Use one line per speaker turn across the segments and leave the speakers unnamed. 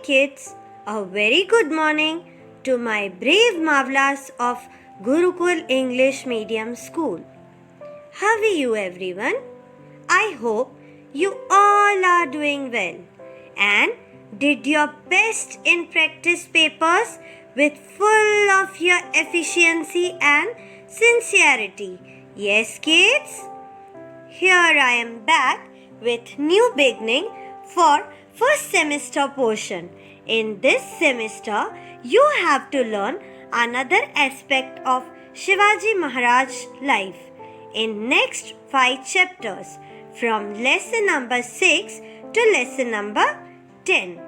kids, a very good morning to my brave Mavlas of Gurukul English Medium School. How are you everyone? I hope you all are doing well and did your best in practice papers with full of your efficiency and sincerity. Yes kids? Here I am back with new beginning for first semester portion. In this semester, you have to learn another aspect of Shivaji Maharaj's life in next 5 chapters from lesson number 6 to lesson number 10.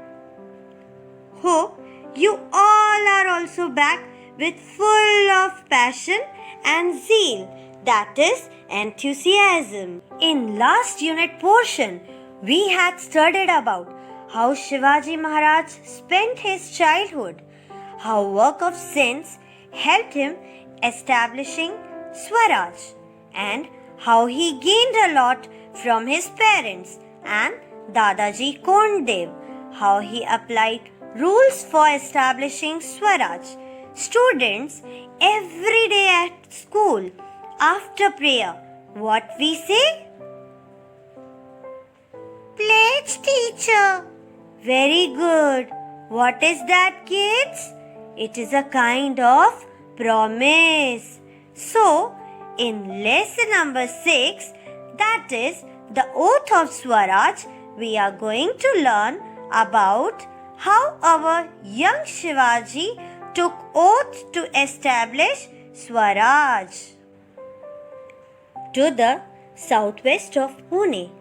Hope you all are also back with full of passion and zeal, that is enthusiasm. In last unit portion, we had studied about how Shivaji Maharaj spent his childhood, how work of sense helped him establishing Swaraj, and how he gained a lot from his parents and Dadaji Kondev, how he applied rules for establishing Swaraj. Students, every day at school, after prayer, what we say? Pledge, teacher. Very good. What is that, kids? It is a kind of promise. So, in lesson number 6, that is the oath of Swaraj, we are going to learn about how our young Shivaji took oath to establish Swaraj. To the southwest of Pune,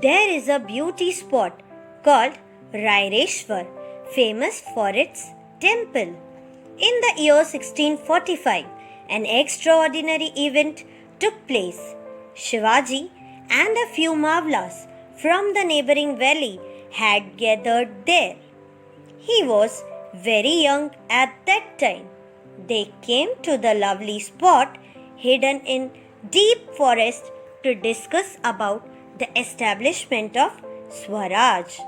there is a beauty spot called Raireshwar, famous for its temple. In the year 1645, an extraordinary event took place. Shivaji and a few Mavlas from the neighboring valley had gathered there. He was very young at that time. They came to the lovely spot hidden in deep forest to discuss about the establishment of Swaraj.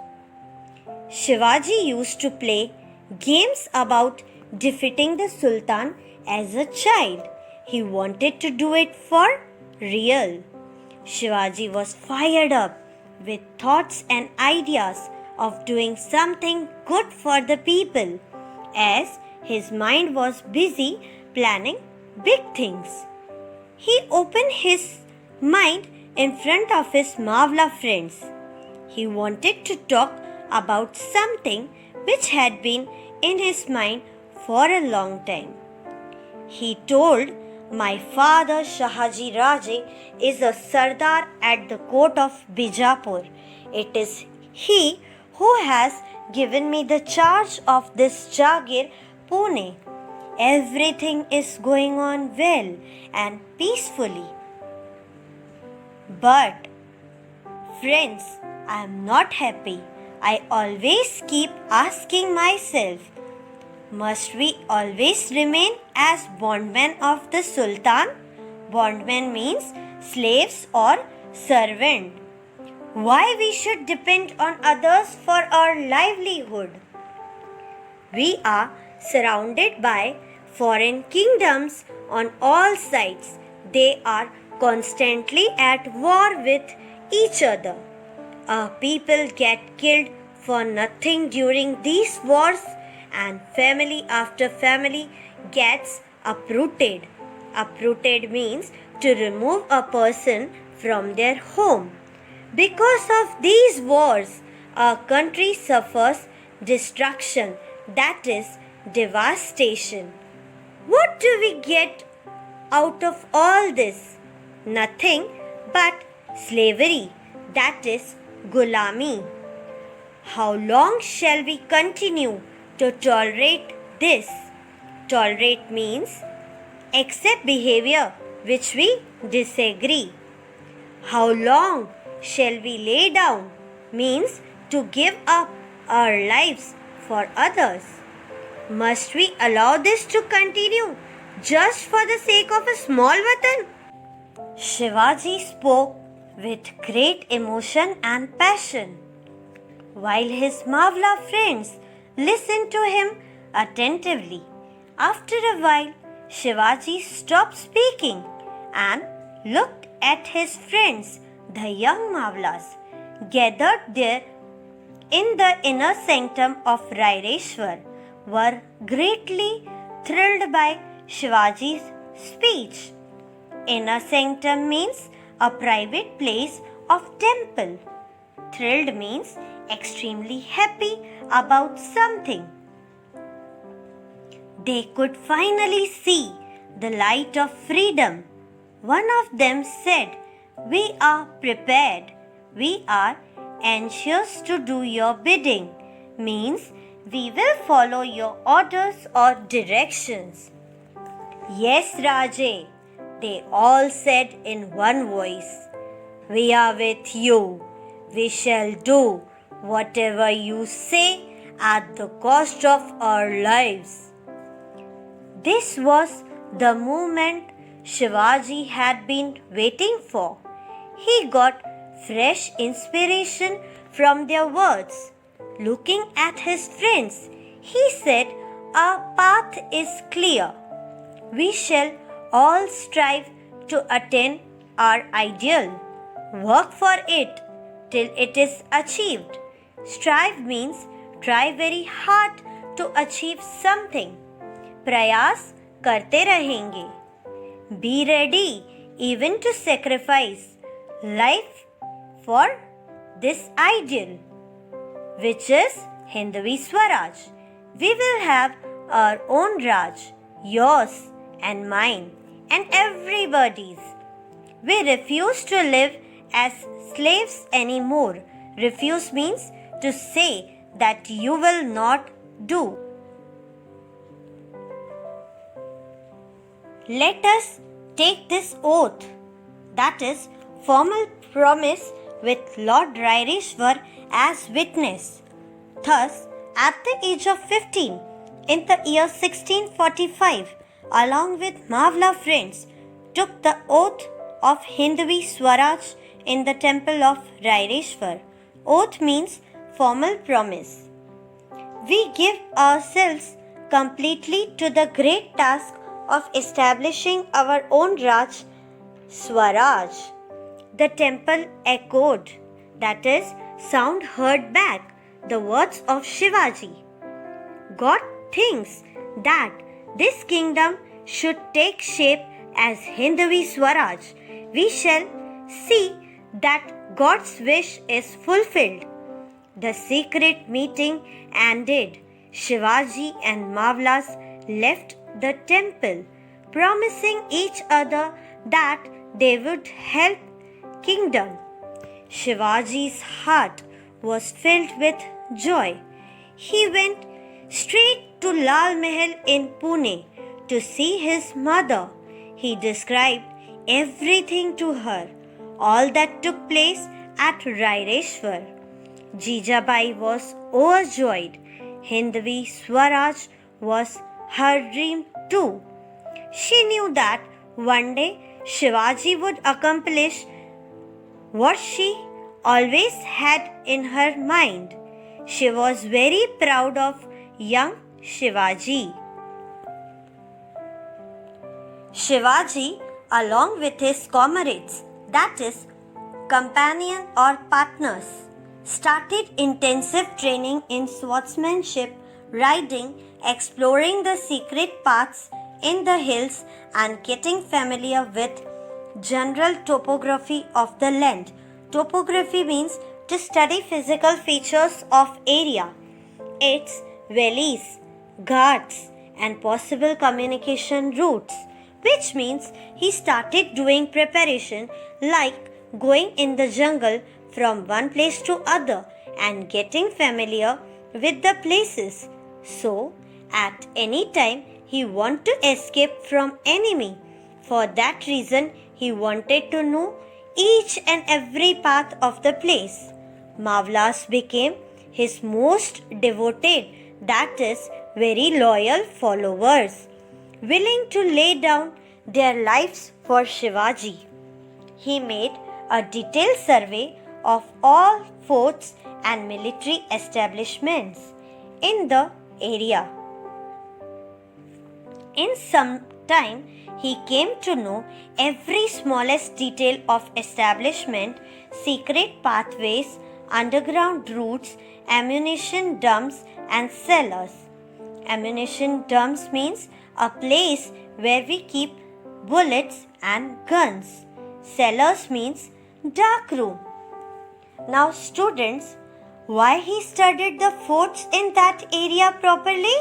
Shivaji used to play games about defeating the Sultan as a child. He wanted to do it for real. Shivaji was fired up with thoughts and ideas of doing something good for the people, as his mind was busy planning big things. He opened his mind in front of his Mavla friends. He wanted to talk about something which had been in his mind for a long time. He told, "My father Shahaji Raje is a Sardar at the court of Bijapur. It is he who has given me the charge of this Jagir, Pune. Everything is going on well and peacefully. But, friends, I am not happy. I always keep asking myself, must we always remain as bondmen of the Sultan? Bondmen means slaves or servant. Why we should depend on others for our livelihood? We are surrounded by foreign kingdoms on all sides. They are constantly at war with each other. Our people get killed for nothing during these wars, and family after family gets uprooted. Uprooted means to remove a person from their home. Because of these wars, our country suffers destruction, that is devastation. What do we get out of all this? Nothing but slavery, that is gulami. How long shall we continue to tolerate this? Tolerate means accept behavior which we disagree. How long shall we lay down means to give up our lives for others. Must we allow this to continue just for the sake of a small watan? Shivaji spoke with great emotion and passion, while his Mavla friends listened to him attentively. After a while, Shivaji stopped speaking and looked at his friends, the young Mavlas, gathered there in the inner sanctum of Raireshwar, were greatly thrilled by Shivaji's speech. Inner sanctum means a private place of temple. Thrilled means extremely happy about something. They could finally see the light of freedom. One of them said, "We are prepared. We are anxious to do your bidding," means we will follow your orders or directions. "Yes, Raje," they all said in one voice. "We are with you. We shall do whatever you say at the cost of our lives." This was the moment Shivaji had been waiting for. He got fresh inspiration from their words. Looking at his friends, he said, "Our path is clear. We shall all strive to attain our ideal. Work for it till it is achieved." Strive means try very hard to achieve something. प्रयास करते रहेंगे. Be ready even to sacrifice life for this ideal, which is Hindvi Swaraj. We will have our own Raj, yours and mine and everybody's. We refuse to live as slaves anymore. Refuse means to say that you will not do. Let us take this oath, that is, formal promise, with Lord Raireshwar as witness. Thus, at the age of 15, in the year 1645, along with Mavla friends, took the oath of Hindvi Swaraj in the temple of Raireshwar. Oath means formal promise. We give ourselves completely to the great task of establishing our own Raj, Swaraj. The temple echoed, that is, sound heard back the words of Shivaji. God thinks that this kingdom should take shape as Hindvi Swaraj. We shall see that God's wish is fulfilled. The secret meeting ended. Shivaji and Mavlas left the temple, promising each other that they would help kingdom. Shivaji's heart was filled with joy. He went straight to Lal Mahal in Pune to see his mother. He described everything to her, all that took place at Raireshwar. Jijabai was overjoyed. Hindvi Swaraj was her dream too. She knew that one day Shivaji would accomplish what she always had in her mind. She was very proud of young Shivaji. Shivaji, along with his comrades, that is, companion or partners, started intensive training in swordsmanship, riding, exploring the secret paths in the hills, and getting familiar with general topography of the land. Topography means to study physical features of area, its valleys, ghats, and possible communication routes, which means he started doing preparation like going in the jungle from one place to other and getting familiar with the places. So, at any time he wanted to escape from enemy. For that reason, he wanted to know each and every path of the place. Mavlas became his most devoted, that is, very loyal followers, willing to lay down their lives for Shivaji. He made a detailed survey of all forts and military establishments. in the area. In some time, he came to know every smallest detail of establishment, secret pathways, underground routes, ammunition dumps, and cellars. Ammunition dumps means a place where we keep bullets and guns. Cellars means dark room. Now, students, why he studied the forts in that area properly?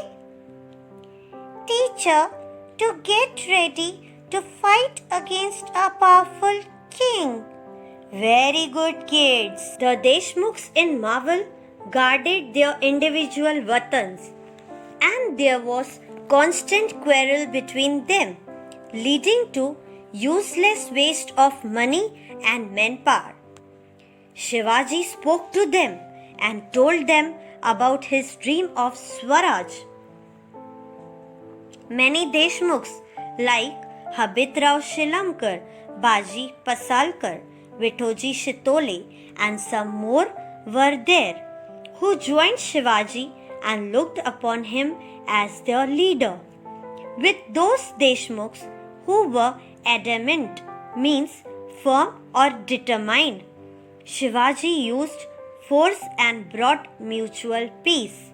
Teacher, to get ready to fight against a powerful king. Very good, kids. The Deshmukhs in Mawal guarded their individual watans, and there was constant quarrel between them, leading to useless waste of money and manpower. Shivaji spoke to them and told them about his dream of Swaraj. Many Deshmukhs like Habitrao Shilamkar, Baji Pasalkar, Vithoji Shitole, and some more were there, who joined Shivaji and looked upon him as their leader. With those Deshmukhs who were adamant, means firm or determined, Shivaji used force and brought mutual peace.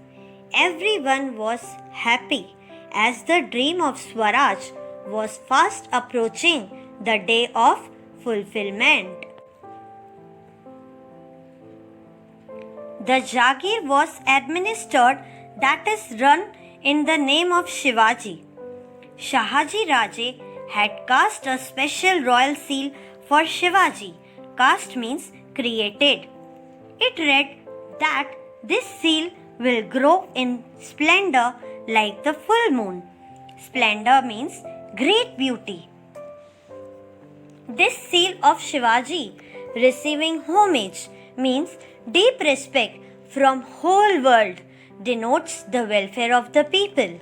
Everyone was happy as the dream of Swaraj was fast approaching the day of fulfillment. The Jagir was administered, that is run in the name of Shivaji. Shahaji Raje had cast a special royal seal for Shivaji. Cast means created. It read that this seal will grow in splendor like the full moon. Splendor means great beauty. This seal of Shivaji receiving homage means deep respect from whole world, denotes the welfare of the people.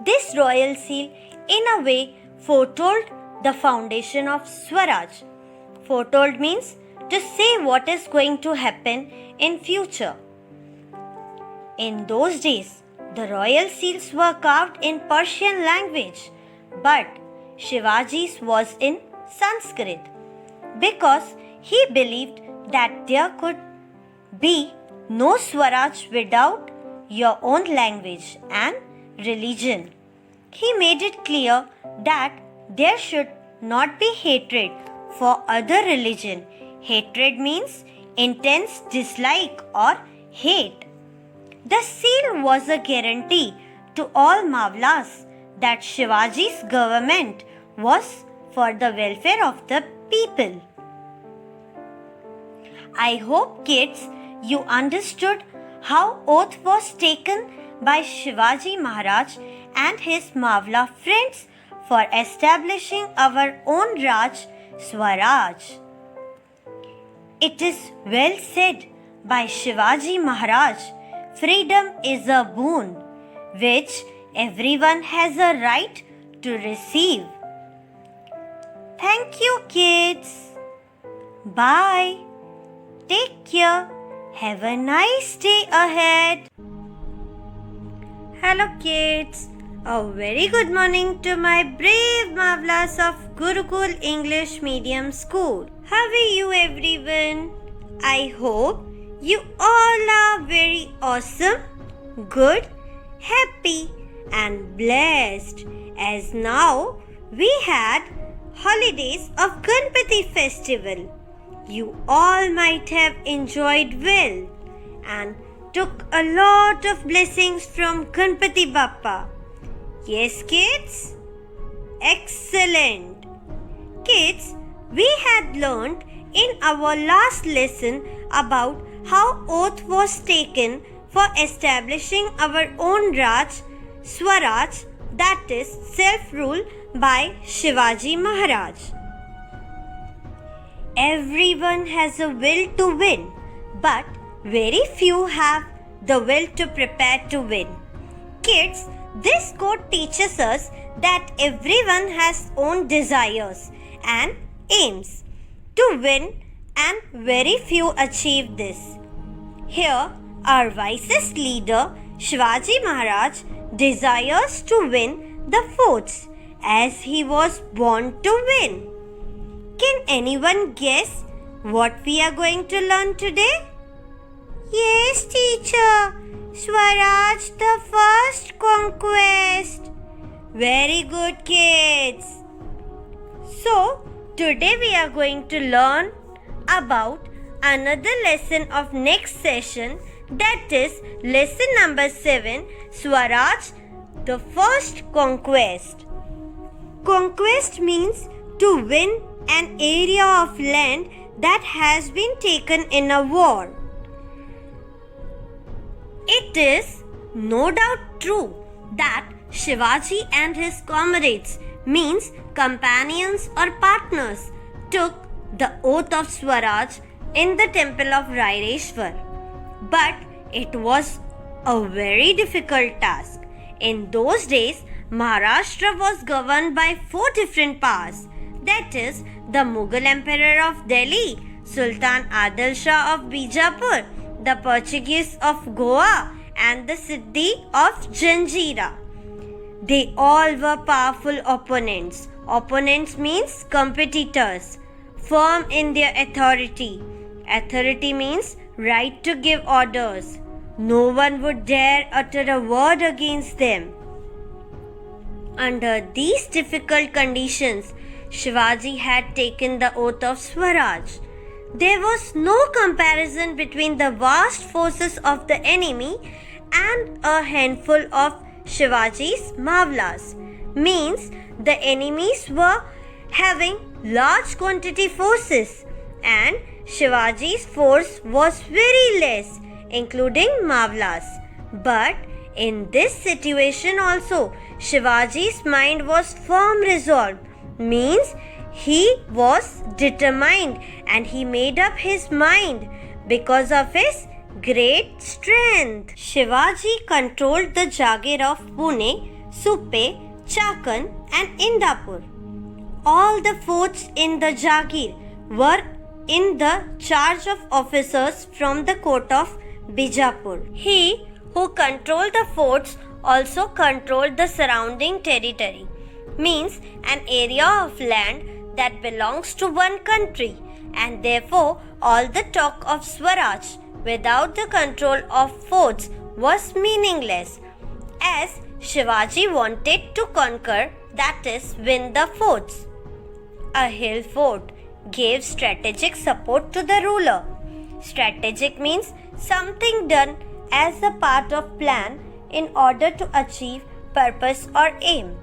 This royal seal in a way foretold the foundation of Swaraj. Foretold means to say what is going to happen in future. In those days, the royal seals were carved in Persian language, but Shivaji's was in Sanskrit because he believed that there could be no Swaraj without your own language and religion. He made it clear that there should not be hatred for other religion. Hatred means intense dislike or hate. The seal was a guarantee to all Mawlas that Shivaji's government was for the welfare of the people. I hope, kids, you understood how oath was taken by Shivaji Maharaj and his Mawla friends for establishing our own Raj, Swaraj. It is well said by Shivaji Maharaj, freedom is a boon which everyone has a right to receive. Thank you, kids. Bye. Take care. Have a nice day ahead. Hello, kids. A very good morning to my brave Mawlas of Gurukul English Medium School. How are you, everyone? I hope you all are very awesome, good, happy, and blessed, as now we had holidays of Ganpati festival. You all might have enjoyed well and took a lot of blessings from Ganpati Bappa. Yes, kids? Excellent. Kids, we had learned in our last lesson about how oath was taken for establishing our own Raj, Swaraj, that is self-rule by Shivaji Maharaj. Everyone has a will to win, but very few have the will to prepare to win. Kids, this quote teaches us that everyone has own desires and aims to win, and very few achieve this. Here, our wisest leader, Shivaji Maharaj desires to win the forts as he was born to win. Can anyone guess what we are going to learn today? Yes, teacher. Swaraj, the first conquest. Very good, kids. So, today we are going to learn about another lesson of next session, that is lesson number 7, Swaraj, the first conquest. Conquest means to win an area of land that has been taken in a war. It is no doubt true that Shivaji and his comrades, means companions or partners, took the oath of Swaraj in the temple of Raireshwar. But it was a very difficult task. In those days, Maharashtra was governed by 4 different powers, that is, the Mughal Emperor of Delhi, Sultan Adil Shah of Bijapur, the Portuguese of Goa, and the Siddhi of Janjira. They all were powerful opponents. Opponents means competitors, firm in their authority. Authority means right to give orders. No one would dare utter a word against them. Under these difficult conditions, Shivaji had taken the oath of Swaraj. There was no comparison between the vast forces of the enemy and a handful of Shivaji's Mavlas. Means the enemies were having large quantity forces and Shivaji's force was very less, including Mavlas. But in this situation also, Shivaji's mind was firm resolved, means he was determined and he made up his mind because of his great strength. Shivaji controlled the Jagir of Pune, Supe, Chakan and Indapur. All the forts in the Jagir were in the charge of officers from the court of Bijapur. He who controlled the forts also controlled the surrounding territory, means an area of land that belongs to one country, and therefore all the talk of Swaraj without the control of forts was meaningless, as Shivaji wanted to conquer, that is, win the forts. A hill fort gave strategic support to the ruler. Strategic means something done as a part of plan in order to achieve purpose or aim.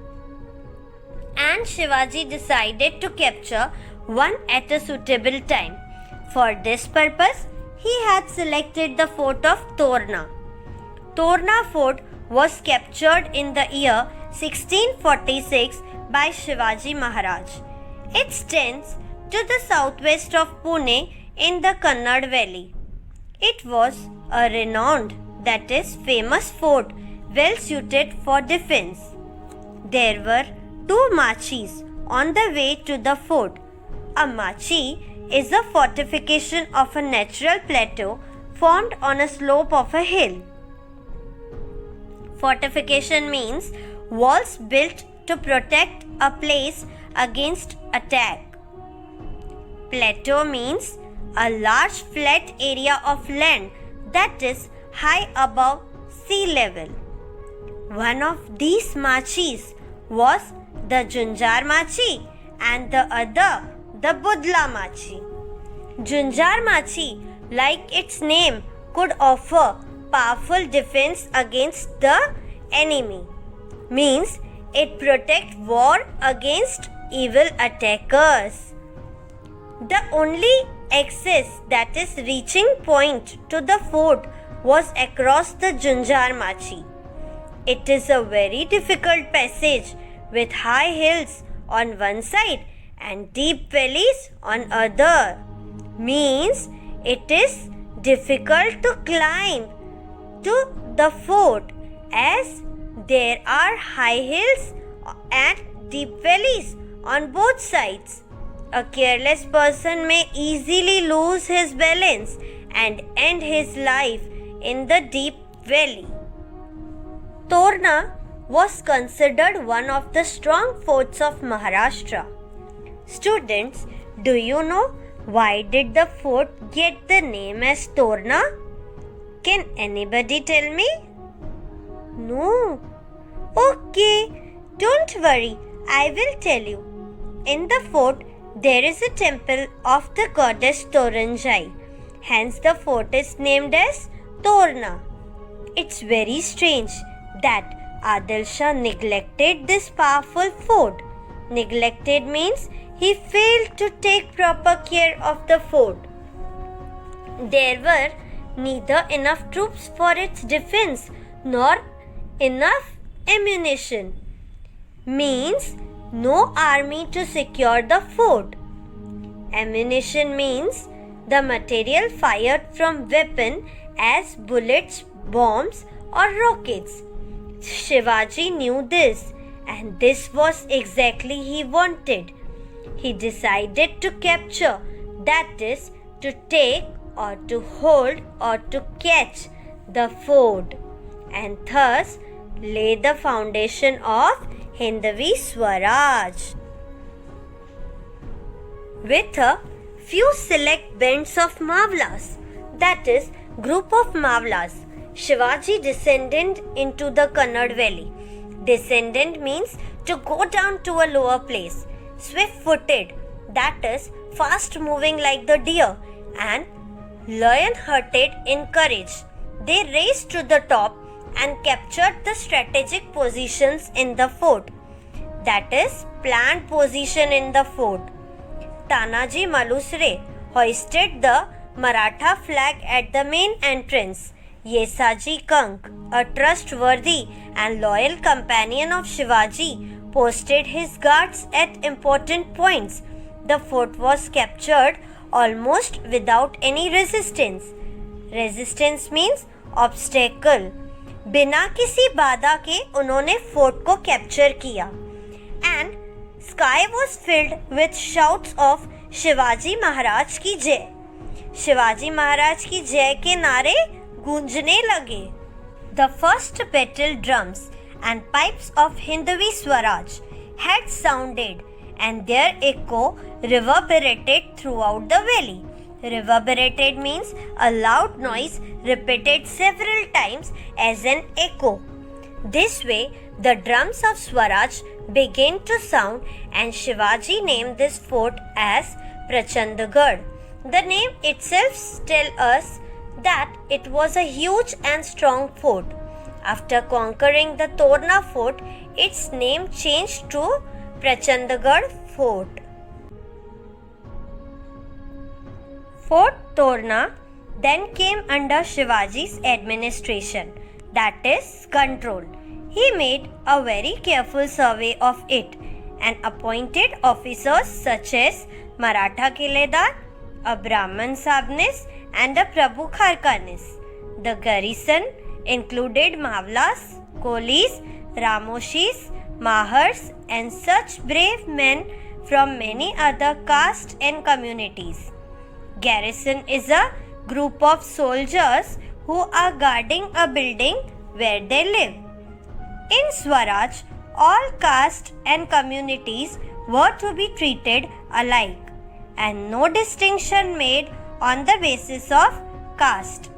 And Shivaji decided to capture one at a suitable time. For this purpose, he had selected the fort of Torna. Torna fort was captured in the year 1646 by Shivaji Maharaj. It stands to the southwest of Pune in the Kannad Valley. It was a renowned, that is, famous fort, well suited for defense. There were 2 machis on the way to the fort. A machi is a fortification of a natural plateau formed on a slope of a hill. Fortification means walls built to protect a place against attack. Plateau means a large flat area of land that is high above sea level. One of these machis was the Junjar Machi and the other the Budla Machi. Junjar Machi, like its name, could offer powerful defense against the enemy. Means it protect war against evil attackers. The only access, that is reaching point to the fort, was across the Junjar Machi. It is a very difficult passage with high hills on one side and deep valleys on other. Means it is difficult to climb to the fort as there are high hills and deep valleys on both sides. A careless person may easily lose his balance and end his life in the deep valley. Torna was considered one of the strong forts of Maharashtra. Students, do you know why did the fort get the name as Torna? Can anybody tell me? No. Okay, don't worry, I will tell you. In the fort, there is a temple of the goddess Toranjai. Hence, the fort is named as Torna. It's very strange that Adil Shah neglected this powerful fort. Neglected means he failed to take proper care of the fort. There were neither enough troops for its defense nor enough ammunition. Means no army to secure the fort. Ammunition means the material fired from weapon as bullets, bombs or rockets. Shivaji knew this, and this was exactly he wanted. He decided to capture, that is, to take or to hold or to catch the fort, and thus lay the foundation of Hindvi Swaraj. With a few select bands of Mavlas, that is, group of Mavlas, Shivaji descended into the Kannad valley. Descendant means to go down to a lower place. Swift-footed, that is, fast-moving like the deer, and lion-hearted in courage. They raced to the top and captured the strategic positions in the fort, that is, planned position in the fort. Tanaji Malusre hoisted the Maratha flag at the main entrance. Yesaji Kank, a trustworthy and loyal companion of Shivaji, posted his guards at important points. The fort was captured almost without any resistance. Resistance means obstacle. बिना किसी बाधा के उन्होंने fort को capture किया. And sky was filled with shouts of Shivaji Maharaj की जय. शिवाजी महाराज की जय के नारे गूंजने लगे. The first battle drums and pipes of Hindvi Swaraj had sounded, and their echo reverberated throughout the valley. Reverberated means a loud noise repeated several times as an echo. This way, the drums of Swaraj began to sound, and Shivaji named this fort as Prachandgarh. The name itself tells us that it was a huge and strong fort. After conquering the Torna fort, its name changed to Prachandgarh Fort. Fort Torna then came under Shivaji's administration, that is, control. He made a very careful survey of it and appointed officers such as Maratha Kiledar, a Brahman Sabnis, and a Prabhu Kharkanis. The garrison included Mavlas, Kolis, Ramoshis, Mahars, and such brave men from many other castes and communities. Garrison is a group of soldiers who are guarding a building where they live. In Swaraj, all castes and communities were to be treated alike, and no distinction made on the basis of caste.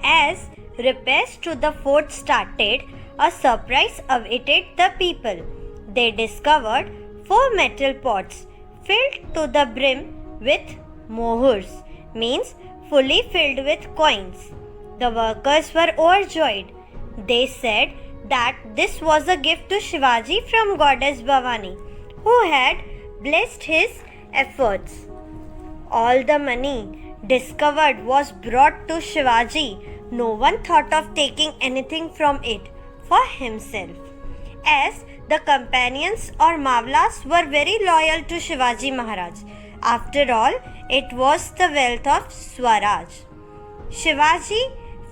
As repairs to the fort started, a surprise awaited the people. They discovered 4 metal pots filled to the brim with mohurs, means fully filled with coins. The workers were overjoyed. They said that this was a gift to Shivaji from goddess Bhavani, who had blessed his efforts. All the money discovered was brought to Shivaji. No one thought of taking anything from it for himself, as the companions or Mavlas were very loyal to Shivaji Maharaj. After all, it was the wealth of Swaraj. Shivaji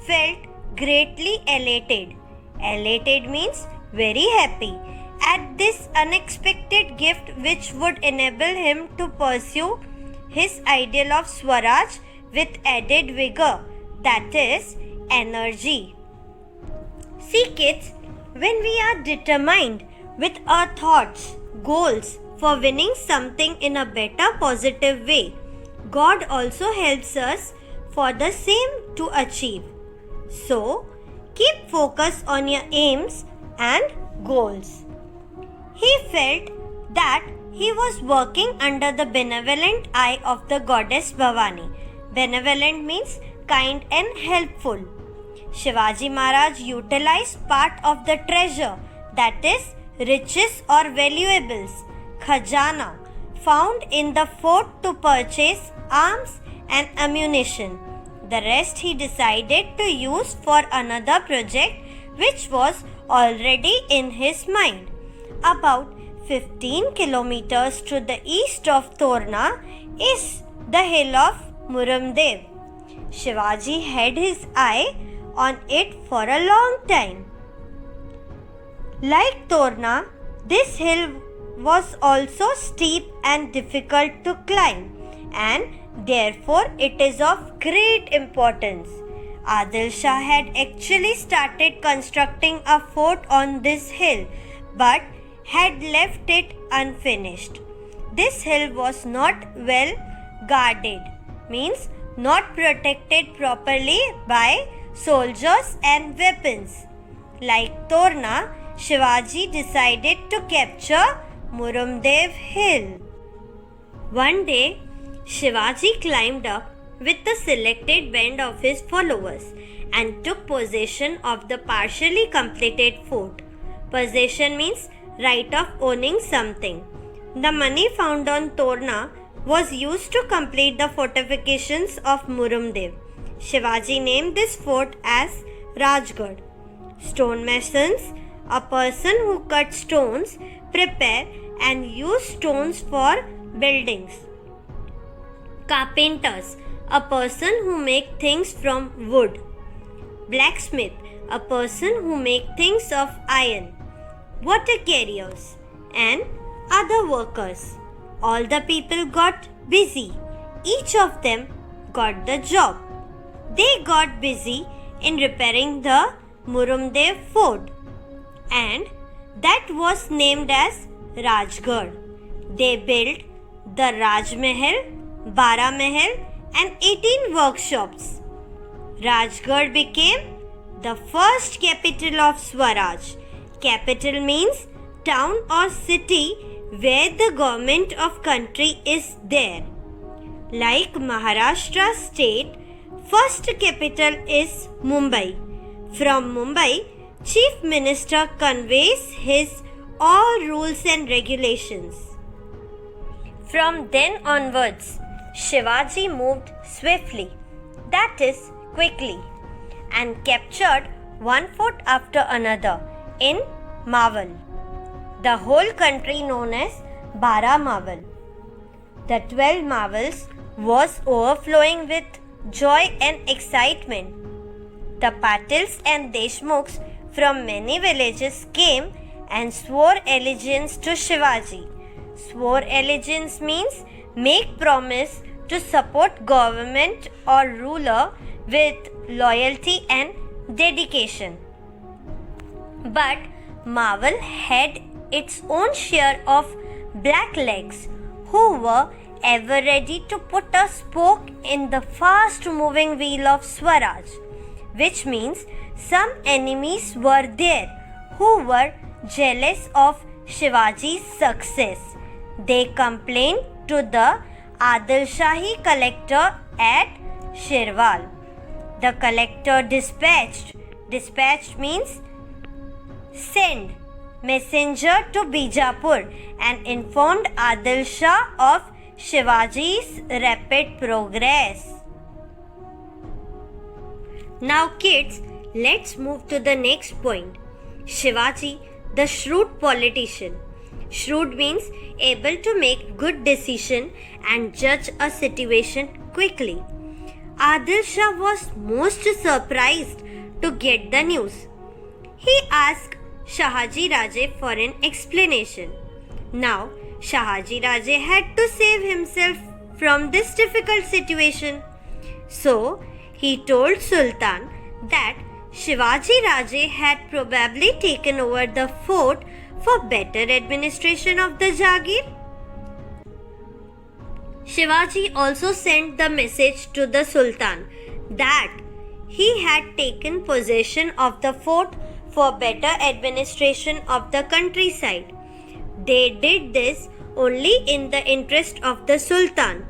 felt greatly elated. Elated means very happy at this unexpected gift, which would enable him to pursue his ideal of Swaraj with added vigor, that is, energy. See kids, when we are determined with our thoughts, goals for winning something in a better positive way, God also helps us for the same to achieve. So, keep focus on your aims and goals. He felt that he was working under the benevolent eye of the goddess Bhavani. Benevolent means kind and helpful. Shivaji Maharaj utilized part of the treasure, that is, riches or valuables, khajana, found in the fort to purchase arms and ammunition. The rest he decided to use for another project which was already in his mind. About 15 kilometers to the east of Torna is the hill of Muramdev. Shivaji had his eye on it for a long time. Like Torna, this hill was also steep and difficult to climb, and therefore it is of great importance. Adil Shah had actually started constructing a fort on this hill, but had left it unfinished. This hill was not well guarded, means not protected properly by soldiers and weapons. Like Torna, Shivaji decided to capture Muramdev hill. One day, Shivaji climbed up with the selected band of his followers and took possession of the partially completed fort. Possession means right of owning something. The money found on Torna was used to complete the fortifications of Muramdev. Shivaji named this fort as Rajgarh. Stonemasons, a person who cuts stones, prepare and use stones for buildings. Carpenters, a person who make things from wood. Blacksmith, a person who make things of iron. Water carriers and other workers. All the people got busy. Each of them got the job. They got busy in repairing the Muramdev fort, and that was named as Rajgarh. They built the Raj Mahal, Bara Mahal and 18 workshops. Rajgarh became the first capital of Swaraj. Capital means town or city where the government of country is there. Like Maharashtra state, first capital is Mumbai. From Mumbai, Chief Minister conveys his all rules and regulations. From then onwards, Shivaji moved swiftly, that is, quickly, and captured one fort after another in Mawal, the whole country known as Bara Mawal. The 12 Mawals was overflowing with joy and excitement. The Patils and Deshmukhs from many villages came and swore allegiance to Shivaji. Swore allegiance means make promise to support government or ruler with loyalty and dedication. But Mawal had its own share of blacklegs who were ever ready to put a spoke in the fast moving wheel of Swaraj, which means some enemies were there who were jealous of Shivaji's success. They complained to the Adil Shahi collector at Shirwal. The collector dispatched means send messenger to Bijapur and informed Adil Shah of Shivaji's rapid progress. Now kids, let's move to the next point. Shivaji, the shrewd politician. Shrewd means able to make good decision and judge a situation quickly. Adil Shah was most surprised to get the news. He asked Shahaji Raje for an explanation. Now, Shahaji Raje had to save himself from this difficult situation. So, he told Sultan that Shivaji Raje had probably taken over the fort for better administration of the Jagir. Shivaji also sent the message to the Sultan that he had taken possession of the fort for better administration of the countryside. They did this only in the interest of the Sultan.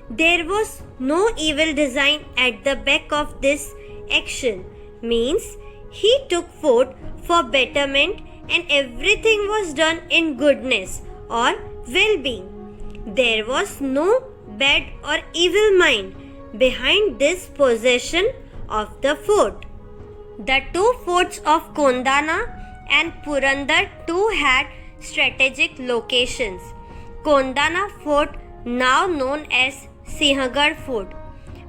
There was no evil design at the back of this action. Means he took fort for betterment and everything was done in goodness or well-being. There was no bad or evil mind behind this possession of the fort. The two forts of Kondana and Purandar too had strategic locations. Kondana Fort, now known as Sinhgarh Fort.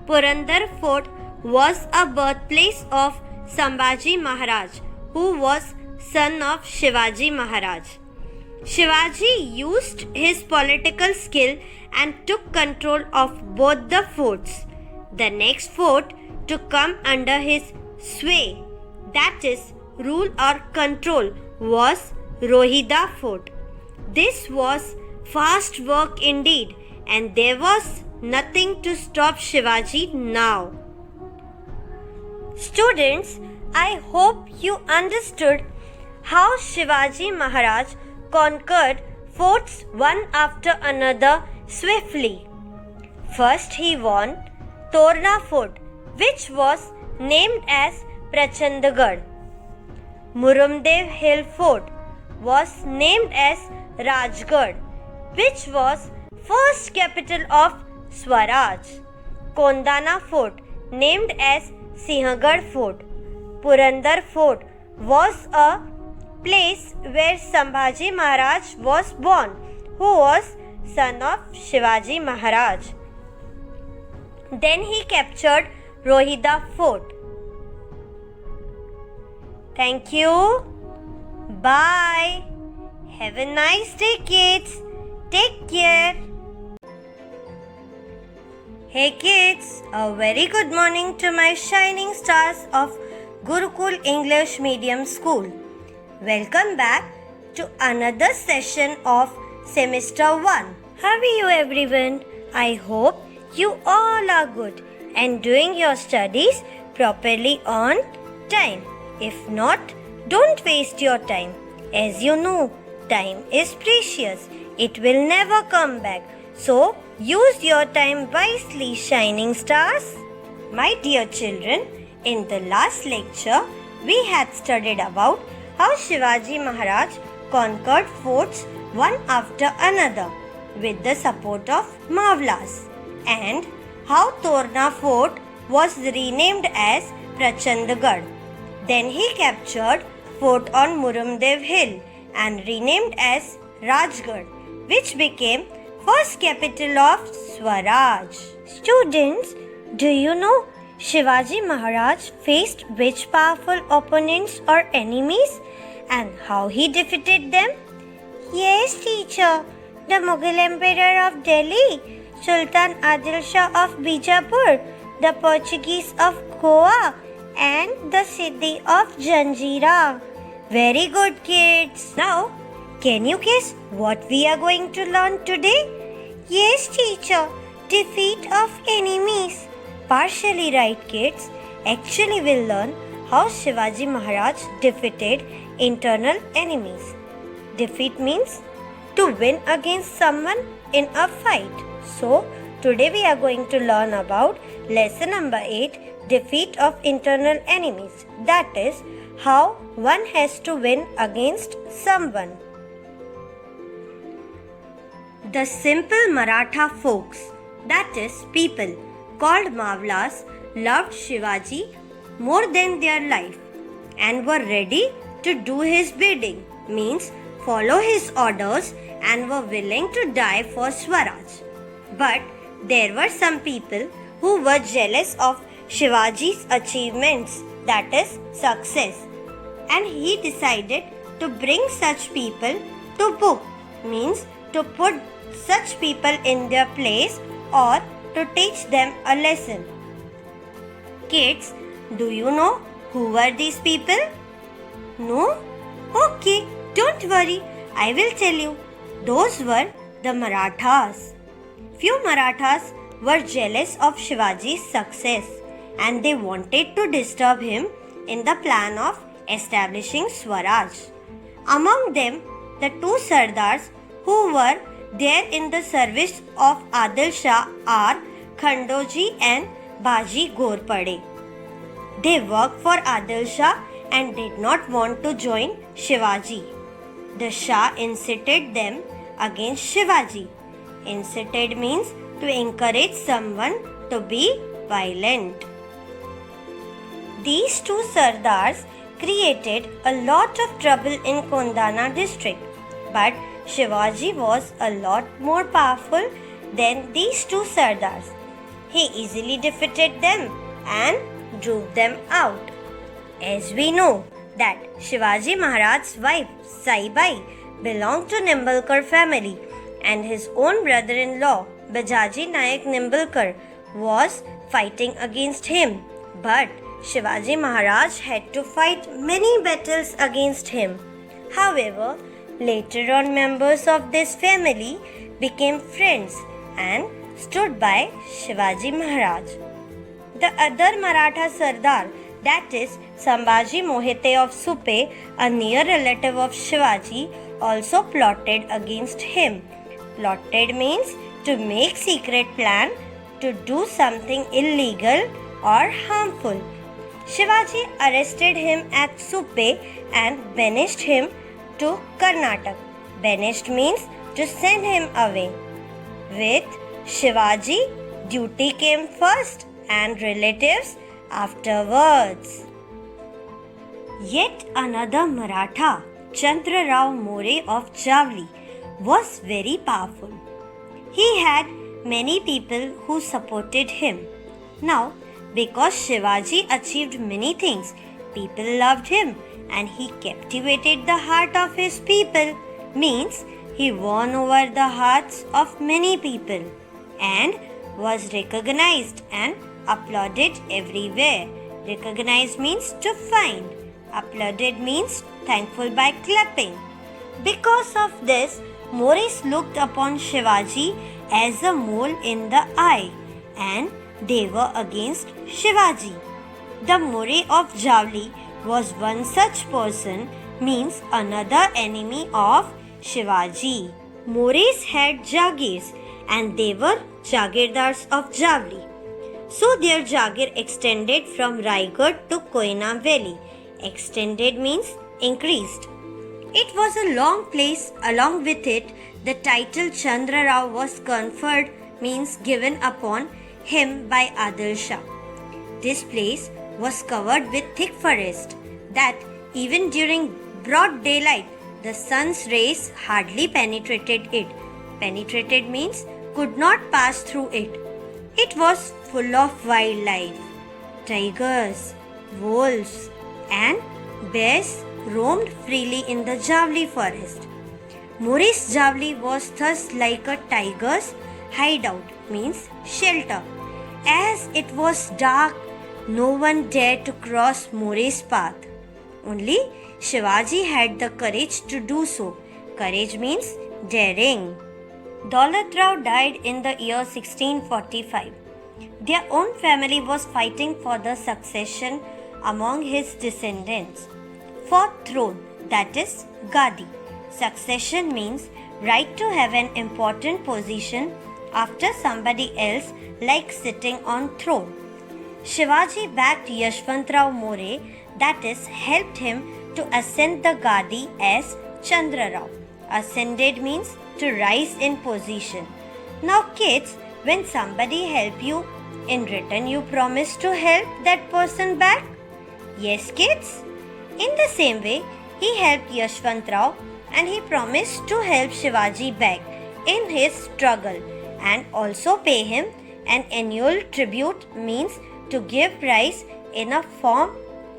Purandar Fort was a birthplace of Sambhaji Maharaj, who was son of Shivaji Maharaj. Shivaji used his political skill and took control of both the forts. The next fort to come under his sway, that is, rule or control, was Rohida Fort. This was fast work indeed, and there was nothing to stop Shivaji now. Students, I hope you understood how Shivaji Maharaj conquered forts one after another swiftly. First he won Torna Fort, which was named as Prachandgarh. Murumdev Hill Fort was named as Rajgarh, which was first capital of Swaraj. Kondana Fort named as Sinhgarh Fort. Purandar Fort was a place where Sambhaji Maharaj was born, who was son of Shivaji Maharaj. Then he captured Rohida Fort. Thank you. Bye. Have a nice day, kids. Take care. Hey kids, a very good morning to my shining stars of Gurukul English Medium School. Welcome back to another session of Semester 1. How are you everyone? I hope you all are good and doing your studies properly on time. If not, don't waste your time. As you know, time is precious. It will never come back. So, use your time wisely, shining stars. My dear children, in the last lecture, we had studied about how Shivaji Maharaj conquered forts one after another with the support of Mavlas, and how Torna Fort was renamed as Prachandgarh. Then he captured fort on Murumdev Hill and renamed as Rajgarh, which became first capital of Swaraj. Students, do you know Shivaji Maharaj faced which powerful opponents or enemies and how he defeated them? Yes, teacher. The Mughal Emperor of Delhi, Sultan Adil Shah of Bijapur, the Portuguese of Goa, and the city of Janjira. Very good, kids. Now, can you guess what we are going to learn today? Yes, teacher. Defeat of enemies. Partially right, kids. Actually, we'll learn how Shivaji Maharaj defeated internal enemies. Defeat means to win against someone in a fight. So, today we are going to learn about lesson number 8, defeat of internal enemies. That is, how one has to win against someone. The simple Maratha folks, that is, people called Mavlas, loved Shivaji more than their life and were ready to do his bidding, means follow his orders, and were willing to die for Swaraj. But there were some people who were jealous of Shivaji's achievements, that is, success, and he decided to bring such people to book, means to put such people in their place or to teach them a lesson. Kids, do you know Who were these people? No? Okay, don't worry. I will tell you. Those were the Marathas. Few Marathas were jealous of Shivaji's success and they wanted to disturb him in the plan of establishing Swaraj. Among them, the two Sardars who were there in the service of Adil Shah are Khandoji and Baji Ghorpade. They worked for Adil Shah and did not want to join Shivaji. The Shah incited them against Shivaji. Incited means to encourage someone to be violent. These two Sardars created a lot of trouble in Kondana district, but Shivaji was a lot more powerful than these two Sardars. He easily defeated them and drove them out. As we know that Shivaji Maharaj's wife Saibai belonged to Nimbalkar family and his own brother-in-law Bajaji Nayak Nimbalkar was fighting against him, but Shivaji Maharaj had to fight many battles against him. However, later on members of this family became friends and stood by Shivaji Maharaj. The other Maratha Sardar, that is Sambhaji Mohite of Supe, a near relative of Shivaji, also plotted against him. Plotted means to make secret plan to do something illegal or harmful. Shivaji arrested him at Supe and banished him to Karnataka. Banished means to send him away. With Shivaji, duty came first and relatives afterwards. Yet another Maratha, Chandra Rao More of Javli, was very powerful. He had many people who supported him. Now, because Shivaji achieved many things, people loved him and he captivated the heart of his people, means he won over the hearts of many people and was recognized and applauded everywhere. Recognized means to find. Applauded means thankful by clapping. Because of this, Moris looked upon Shivaji as a mole in the eye and they were against Shivaji. The More of Javli was one such person, means another enemy of Shivaji. Moris had Jagirs and they were Jagirdars of Javli. So their Jagir extended from Raigad to Koina Valley. Extended means increased. It was a long place. Along with it, the title Chandra Rao was conferred, means given upon him by Adil Shah. This place was covered with thick forest that even during broad daylight the sun's rays hardly penetrated it. Penetrated means could not pass through it. It was full of wildlife. Tigers, wolves and bears roamed freely in the Javli forest. Moris Javli was thus like a tiger's hideout, means shelter. As it was dark, no one dared to cross Moris' path. Only Shivaji had the courage to do so. Courage means daring. Daulat Rao died in the year 1645. Their own family was fighting for the succession among his descendants. For throne, that is Gadi. Succession means right to have an important position after somebody else, like sitting on throne. Shivaji backed Yashwantrao More, that is, helped him to ascend the Gadi as Chandra Rao. Ascended means to rise in position. Now kids, when somebody help you, in return you promise to help that person back? Yes kids? In the same way, he helped Yashwantrao and he promised to help Shivaji back in his struggle and also pay him an annual tribute, means to give price in a form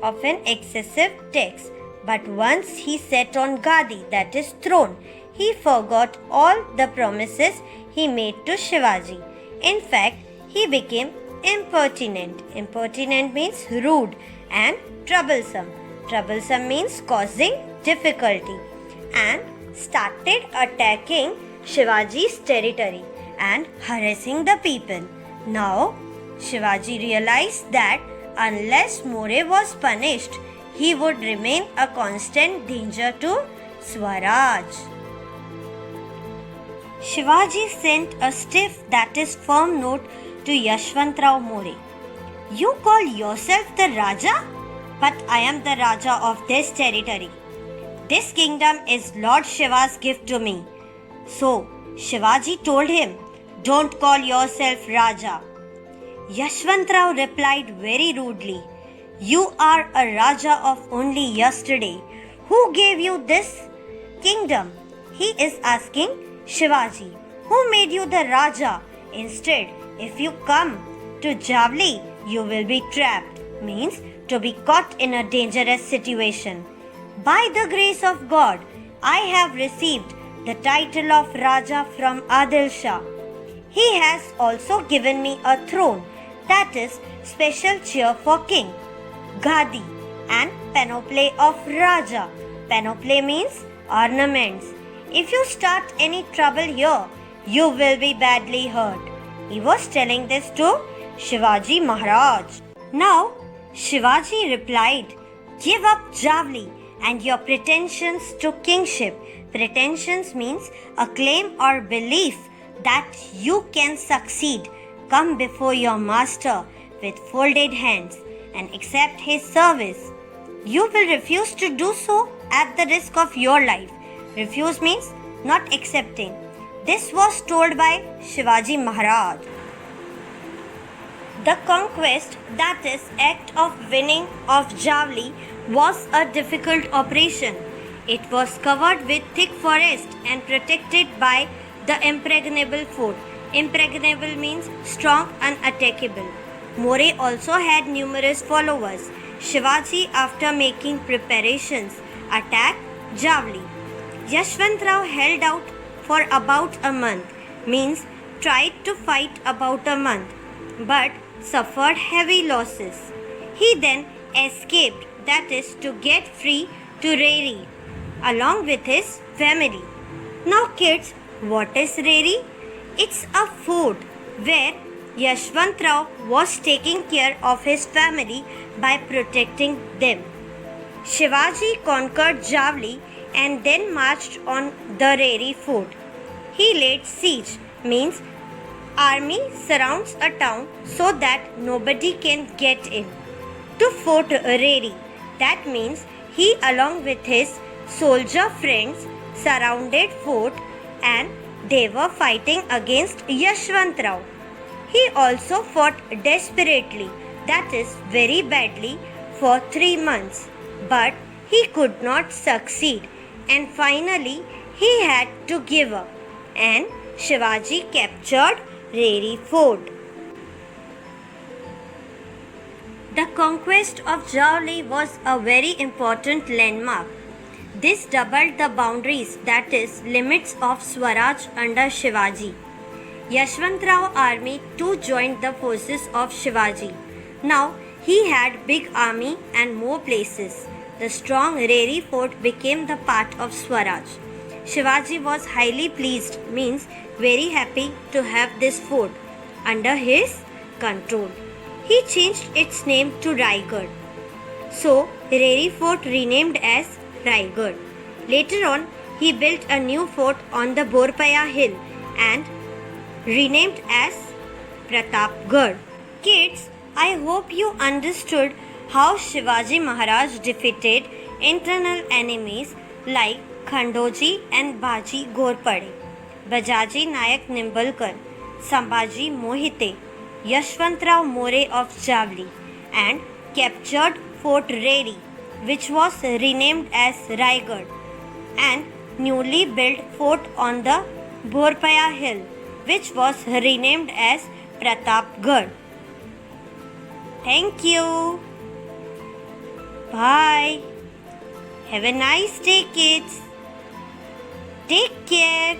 of an excessive tax. But once he sat on Gadi, that is throne, he forgot all the promises he made to Shivaji. In fact, he became impertinent. Impertinent means rude and troublesome. Troublesome means causing difficulty, and started attacking Shivaji's territory and harassing the people. Now, Shivaji realized that unless More was punished, he would remain a constant danger to Swaraj. Shivaji sent a stiff, that is firm note to Yashwantrao More. You call yourself the Raja? But I am the Raja of this territory. This kingdom is Lord Shiva's gift to me. So Shivaji told him, don't call yourself Raja. Yashwantrao replied very rudely, you are a Raja of only yesterday. Who gave you this kingdom? He is asking Shivaji, who made you the Raja? Instead, if you come to Javli, you will be trapped, means to be caught in a dangerous situation. By the grace of God, I have received the title of Raja from Adil Shah. He has also given me a throne, that is special chair for king, Gadi, and panoply of Raja. Panoply means ornaments. If you start any trouble here, you will be badly hurt. He was telling this to Shivaji Maharaj. Now, Shivaji replied, give up Javli and your pretensions to kingship. Pretensions means a claim or belief that you can succeed. Come before your master with folded hands and accept his service. You will refuse to do so at the risk of your life. Refuse means not accepting. This was told by Shivaji Maharaj. The conquest, that is act of winning of Javli, was a difficult operation. It was covered with thick forest and protected by the impregnable fort. Impregnable means strong, unattackable. More also had numerous followers. Shivaji, after making preparations, attacked Javli. Yashwantrao held out for about a month, means tried to fight about a month, but suffered heavy losses. He then escaped, that is to get free, to Reri, along with his family. Now kids, what is Reri? It's a fort where Yashwantrao was taking care of his family by protecting them. Shivaji conquered Javli and then marched on the Reri fort. He laid siege, means army surrounds a town so that nobody can get in. To Fort Reri, that means he along with his soldier friends surrounded fort and they were fighting against Yashwantrao. He also fought desperately, that is very badly, for 3 months, but he could not succeed, and finally he had to give up, and Shivaji captured Reri fort. The conquest of Javli was a very important landmark. This doubled the boundaries, that is, limits of Swaraj under Shivaji. Yashwantrao army too joined the forces of Shivaji. Now he had big army and more places. The strong Reri fort became the part of Swaraj. Shivaji was highly pleased, means very happy to have this fort under his control. He changed its name to Raigad. So Reri fort renamed as Raigad. Later on, he built a new fort on the Borpaya hill and renamed as Pratapgarh. Kids, I hope you understood how Shivaji Maharaj defeated internal enemies like Khandoji and Baji Ghorpade, Bajaji Nayak Nimbalkar, Sambhaji Mohite, Yashwantrao More of Javli, and captured Fort Reri, which was renamed as Raigad, and newly built fort on the Borpaya hill, which was renamed as Pratapgarh. Thank you. Bye. Have a nice day, kids. Take care.